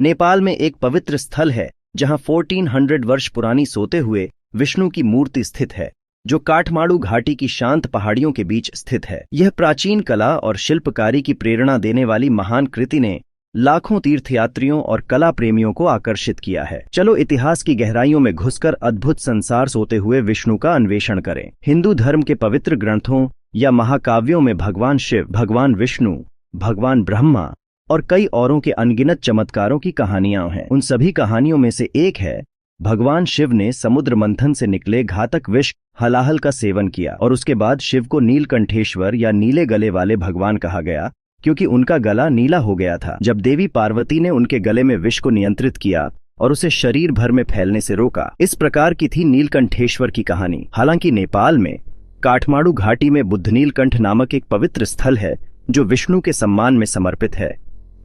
नेपाल में एक पवित्र स्थल है जहां 1400 वर्ष पुरानी सोते हुए विष्णु की मूर्ति स्थित है, जो काठमांडू घाटी की शांत पहाड़ियों के बीच स्थित है। यह प्राचीन कला और शिल्पकारी की प्रेरणा देने वाली महान कृति ने लाखों तीर्थयात्रियों और कला प्रेमियों को आकर्षित किया है। चलो इतिहास की गहराइयों में घुसकर अद्भुत संसार सोते हुए विष्णु का अन्वेषण करें। हिंदू धर्म के पवित्र ग्रंथों या महाकाव्यों में भगवान शिव, भगवान विष्णु, भगवान ब्रह्मा और कई औरों के अनगिनत चमत्कारों की कहानियां हैं। उन सभी कहानियों में से एक है भगवान शिव ने समुद्र मंथन से निकले घातक विष हलाहल का सेवन किया और उसके बाद शिव को नीलकंठेश्वर या नीले गले वाले भगवान कहा गया, क्योंकि उनका गला नीला हो गया था। जब देवी पार्वती ने उनके गले में विष को नियंत्रित किया और उसे शरीर भर में फैलने से रोका। इस प्रकार की थी नीलकंठेश्वर की कहानी। हालांकि नेपाल में काठमांडू घाटी में बुद्ध नीलकंठ नामक एक पवित्र स्थल है जो विष्णु के सम्मान में समर्पित है,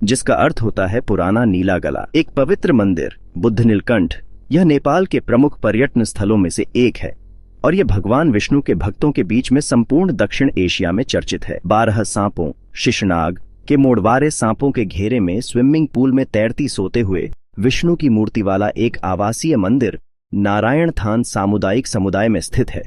जिसका अर्थ होता है पुराना नीला गला। एक पवित्र मंदिर बुद्ध नीलकंठ यह नेपाल के प्रमुख पर्यटन स्थलों में से एक है और यह भगवान विष्णु के भक्तों के बीच में संपूर्ण दक्षिण एशिया में चर्चित है। 12 सांपों, शिशनाग के मोड़वारे सांपों के घेरे में स्विमिंग पूल में तैरती सोते हुए विष्णु की मूर्ति वाला एक आवासीय मंदिर नारायण थान सामुदायिक समुदाय में स्थित है,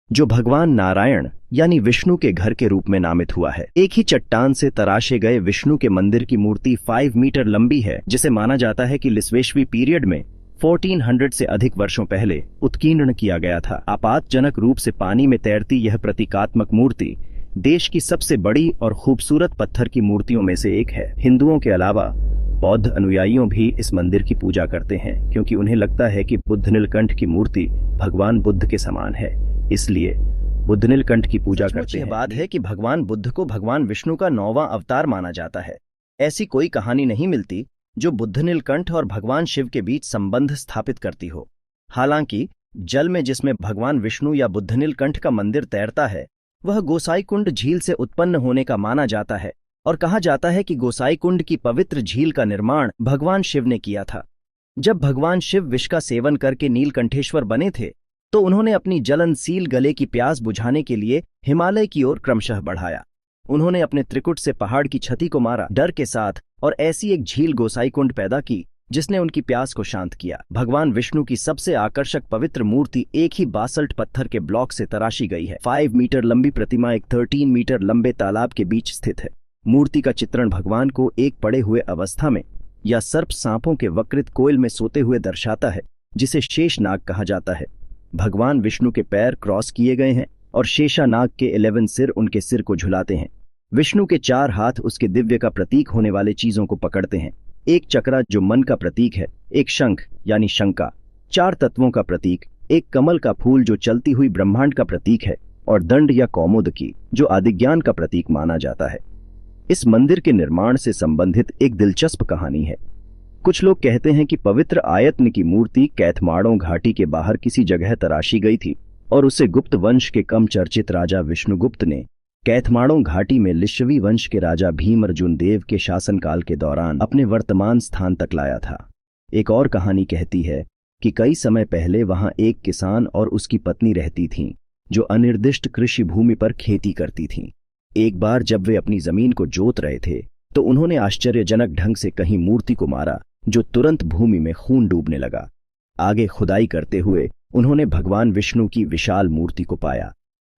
जो भगवान नारायण यानी विष्णु के घर के रूप में नामित हुआ है। एक ही चट्टान से तराशे गए विष्णु के मंदिर की मूर्ति 5 मीटर लंबी है, जिसे माना जाता है कि लिस्वेश्वी पीरियड में 1400 से अधिक वर्षों पहले उत्कीर्ण किया गया था। आपातजनक रूप से पानी में तैरती यह प्रतीकात्मक मूर्ति देश की सबसे बड़ी और खूबसूरत पत्थर की मूर्तियों में से एक है। हिंदुओं के अलावा बौद्ध अनुयायियों भी इस मंदिर की पूजा करते हैं, क्योंकि उन्हें लगता है कि बुद्ध नीलकंठ की मूर्ति भगवान बुद्ध के समान है, इसलिए बुद्ध नीलकंठ की पूजा करते हैं। बात है कि भगवान बुद्ध को भगवान विष्णु का 9वां अवतार माना जाता है। ऐसी कोई कहानी नहीं मिलती जो बुद्ध नीलकंठ और भगवान शिव के बीच संबंध स्थापित करती हो। हालांकि जल में जिसमें भगवान विष्णु या बुद्ध नीलकंठ का मंदिर तैरता है, वह गोसाईकुंड झील से उत्पन्न होने का माना जाता है और कहा जाता है कि गोसाईकुंड की पवित्र झील का निर्माण भगवान शिव ने किया था। जब भगवान शिव विष का सेवन करके नीलकंठेश्वर बने थे, तो उन्होंने अपनी ज्वलनशील गले की प्यास बुझाने के लिए हिमालय की ओर क्रमशः बढ़ाया। उन्होंने अपने त्रिकुट से पहाड़ की छति को मारा डर के साथ और ऐसी एक झील गोसाईकुंड पैदा की जिसने उनकी प्यास को शांत किया। भगवान विष्णु की सबसे आकर्षक पवित्र मूर्ति एक ही बासल्ट पत्थर के ब्लॉक से तराशी गई है। 5 मीटर लंबी प्रतिमा एक 13 मीटर लंबे तालाब के बीच स्थित है। मूर्ति का चित्रण भगवान को एक पड़े हुए अवस्था में या सर्प सांपों के वक्रित कोयल में सोते हुए दर्शाता है, जिसे शेषनाग कहा जाता है। भगवान विष्णु के पैर क्रॉस किए गए हैं और शेषानाग के 11 सिर उनके सिर को झुलाते हैं। विष्णु के 4 हाथ उसके दिव्य का प्रतीक होने वाले चीजों को पकड़ते हैं। एक चक्रा जो मन का प्रतीक है, एक शंख यानी शंका 4 तत्वों का प्रतीक, एक कमल का फूल जो चलती हुई ब्रह्मांड का प्रतीक है और दंड या कौमुदकी जो आदिज्ञान का प्रतीक माना जाता है। इस मंदिर के निर्माण से संबंधित एक दिलचस्प कहानी है। कुछ लोग कहते हैं कि पवित्र आयतन की मूर्ति कैथमांडू घाटी के बाहर किसी जगह तराशी गई थी और उसे गुप्त वंश के कम चर्चित राजा विष्णुगुप्त ने कैथमांडू घाटी में लिच्छवी वंश के राजा भीम अर्जुन देव के शासनकाल के दौरान अपने वर्तमान स्थान तक लाया था। एक और कहानी कहती है कि कई समय पहले वहां एक किसान और उसकी पत्नी रहती थीं, जो अनिर्दिष्ट कृषि भूमि पर खेती करती थीं। एक बार जब वे अपनी जमीन को जोत रहे थे, तो उन्होंने आश्चर्यजनक ढंग से कहीं मूर्ति को मारा, जो तुरंत भूमि में खून डूबने लगा। आगे खुदाई करते हुए उन्होंने भगवान विष्णु की विशाल मूर्ति को पाया।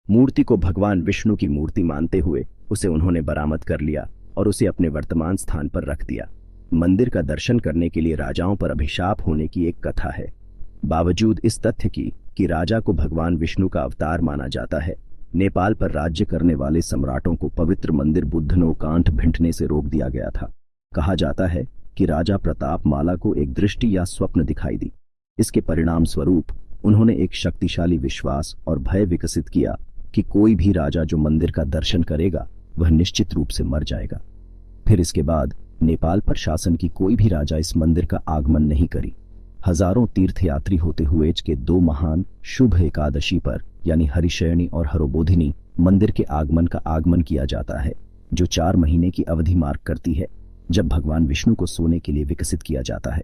मूर्ति को भगवान विष्णु की मूर्ति मानते हुए उसे उन्होंने बरामद कर लिया और उसे अपने वर्तमान स्थान पर रख दिया। मंदिर का दर्शन करने के लिए राजाओं पर अभिशाप होने की एक कथा है। बावजूद इस तथ्य की कि राजा को भगवान विष्णु का अवतार माना जाता है, नेपाल पर राज्य करने वाले सम्राटों को पवित्र मंदिर बुद्धनो कांठ भिंटने से रोक दिया गया था। कहा जाता है कि राजा प्रताप माला को एक दृष्टि या स्वप्न दिखाई दी। इसके परिणाम स्वरूप उन्होंने एक शक्तिशाली विश्वास और भय विकसित किया कि कोई भी राजा जो मंदिर का दर्शन करेगा वह निश्चित रूप से मर जाएगा। फिर इसके बाद नेपाल पर शासन की कोई भी राजा इस मंदिर का आगमन नहीं करी। हजारों तीर्थयात्री होते हुए के 2 महान शुभ एकादशी पर यानी हरिशयनी और हरोबोधिनी मंदिर के आगमन किया जाता है, जो 4 महीने की अवधि मार्क करती है, जब भगवान विष्णु को सोने के लिए विकसित किया जाता है।